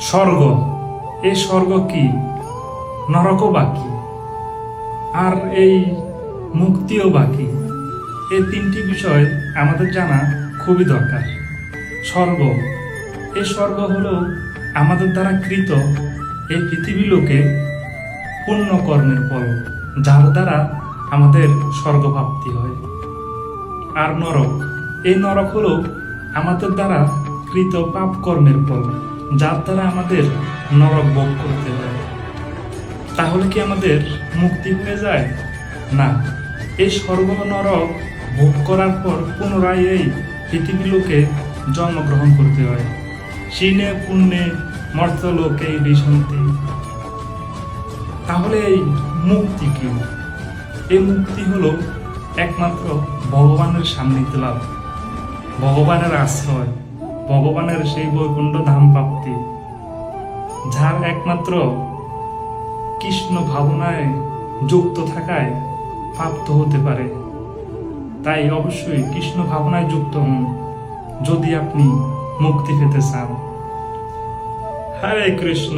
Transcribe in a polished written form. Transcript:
স্বর্গ, এই স্বর্গ কি, নরকও বাকি, আর এই মুক্তিও বাকি। এই তিনটি বিষয় আমাদের জানা খুবই দরকার। স্বর্গ, এই স্বর্গ হলো আমাদের দ্বারা কৃত এই পৃথিবী লোকে পুণ্য কর্মের ফল, যার দ্বারা আমাদের স্বর্গপ্রাপ্তি হয়। আর নরক, এই নরক হলো আমাদের দ্বারা কৃত পাপ কর্মের ফল, যার দ্বারা আমাদের নরক ভোগ করতে হয়। তাহলে কি আমাদের মুক্তি হয়ে যায়? না, এই স্বর্গ নরক ভোগ করার পর পুনরায় এই পৃথিবী লোকে জন্মগ্রহণ করতে হয়। শীনে পুণ্যে মর্তলোকে বিশান্তি। তাহলে এই মুক্তি কি? এই মুক্তি হলো একমাত্র ভগবানের সান্নিধ্য লাভ, ভগবানের আশ্রয়, ভগবানের সেই বৈকুণ্ঠ ধাম প্রাপ্তি, যার একমাত্র কৃষ্ণ ভাবনায় যুক্ত থাকায় প্রাপ্ত হতে পারে। তাই অবশ্যই কৃষ্ণ ভাবনায় যুক্ত হন যদি আপনি মুক্তি পেতে চান। হরে কৃষ্ণ।